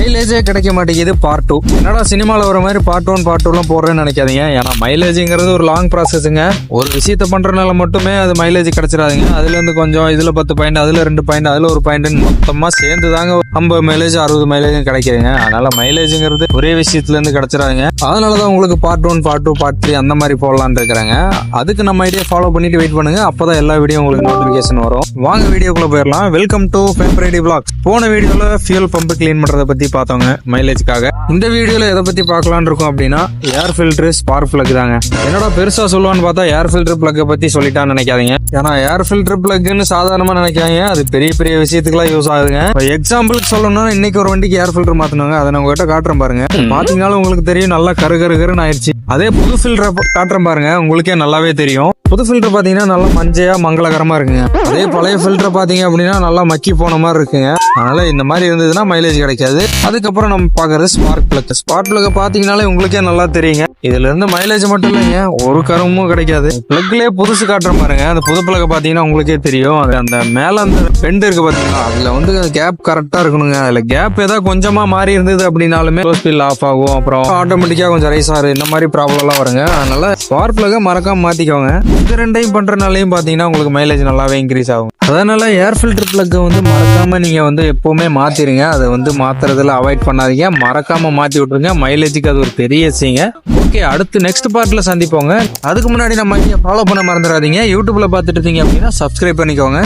மைலேஜே கிடைக்க மாட்டேங்குது பார்ட் 2. என்னடா சினிமாவில் வர மாதிரி பார்ட் 1 பார்ட் 2 போடுறேன்னு நினைக்காதீங்க. ஏன்னா மைலேஜுங்கிறது ஒரு லாங் ப்ராசஸுங்க. ஒரு விஷயத்த பண்றதுனால மட்டுமே அது மைலேஜ் கிடைச்சிடாதுங்க. அதுல இருந்து கொஞ்சம் இதுல 10 பாயிண்ட், அதுல 2 பாயிண்ட், அதுல 1 பாயிண்ட் மொத்தமா சேர்ந்து தாங்க 50 மைலேஜ் 60 மைலேஜ் கிடைக்குதுங்க. அதனால மைலேஜுங்கிறது ஒரே விஷயத்துல இருந்து கிடைச்சிடாதுங்க. அதனாலதான் உங்களுக்கு பார்ட் 1 பார்ட் 2 பார்ட் 3 அந்த மாதிரி போடலான்னு இருக்கிறாங்க. அதுக்கு நம்ம ஐடியா ஃபாலோ பண்ணிட்டு வெயிட் பண்ணுங்க. அப்பதான் எல்லா வீடியோ உங்களுக்கு நோட்டிபிகேஷன் வரும். வாங்க வீடியோக்குள்ள போயிடலாம். வெல்கம் டு ஃபேம்பரேடி வ்ளாக்ஸ். போன வீடியோல ஃபியூல் பம்ப் கிளீன் பண்றதை பத்தி பார்த்தோங்க மைலேஜ்க்காக. இந்த வீடியோல எதை பத்தி பார்க்கலாம்னு இருக்கும் அப்படின்னா ஏர் ஃபில்டர் ஸ்பார்க் பிளக் தாங்க. என்னடா பெருசா சொல்லுவான்னு பார்த்தா ஏர் ஃபில்டர் பிளக் பத்தி சொல்லிட்டான்னு நினைக்காதீங்க. ஏன்னா ஏர் ஃபில்டர் பிளக்னு சாதாரணமா நினைக்காங்க. அது பெரிய பெரிய விஷயத்துக்குலாம் யூஸ் ஆகுதுங்க. எக்ஸாம்பிளுக்கு சொல்லணும்னா இன்னைக்கு ஒரு வண்டிக்கு ஏர் ஃபில்டர் மாத்தணுங்க. அதை நான் உங்ககிட்ட காட்டுறேன் பாருங்க. பாத்தீங்கன்னாலும் உங்களுக்கு தெரியும் நல்லா கருன்னு ஆயிடுச்சு. அதே புது ஃபில்டர் காட்டுறேன் பாருங்க, உங்களுக்கே நல்லாவே தெரியும். புது ஃபில்டர் பாத்தீங்கன்னா நல்லா மஞ்சையா மங்களகரமா இருக்குங்க. அதே பழைய ஃபில்டர் பாத்தீங்க அப்படின்னா நல்லா மக்கி போன மாதிரி இருக்குங்க. அதனால இந்த மாதிரி இருந்ததுன்னா மைலேஜ் கிடைக்காது. அதுக்கப்புறம் நம்ம பாக்குறது ஸ்பார்க் பிளக். ஸ்பார்க் பிளக் பாத்தீங்கன்னாலே உங்களுக்கே நல்லா தெரியுங்க. இதுல இருந்து மைலேஜ் மட்டும் இல்லைங்க, ஒரு கருமும் கிடைக்காது. பிளக்லயே புதுசு காட்டுற பாருங்க. அந்த புது பிளக் பாத்தீங்கன்னா உங்களுக்கே தெரியும். அந்த மேல அந்த பெண்ட் இருக்கு பாத்தீங்களா, அதுல வந்து கேப் கரெக்டா இருக்கணுங்க. அதுல கேப் ஏதாவது கொஞ்சமா மாறி இருந்தது அப்படின்னாலுமே ஸ்பீல் ஆஃப் ஆகும். அப்புறம் ஆட்டோமேட்டிக்கா கொஞ்சம் ரைஸ் ஆறு, இந்த மாதிரி ப்ராப்ளம் எல்லாம் வருங்க. அதனால ஸ்பார்க் பிளக் மறக்காம மாத்திக்கோங்க. இது ரெண்டையும் பண்றதுனாலையும் பாத்தீங்கன்னா உங்களுக்கு மைலேஜ் நல்லாவே இன்க்ரீஸ் ஆகும். அதனால ஏர் ஃபில்டர் பிளக் வந்து மறக்காம நீங்க வந்து எப்பவுமே மாத்திருங்க. அதை வந்து மாத்துறதுல அவாய்ட் பண்ணாதீங்க. மறக்காம மாத்தி விட்டுருங்க. மைலேஜுக்கு அது ஒரு பெரிய விஷயங்க. ஓகே, அடுத்து நெக்ஸ்ட் பார்ட்ல சந்திப்போங்க. அதுக்கு முன்னாடி நம்ம ஃபாலோ பண்ண மறந்துடாதீங்க. யூடியூப்ல பாத்துட்டு இருக்கீங்க அப்படின்னா சப்ஸ்கிரைப் பண்ணிக்கோங்க.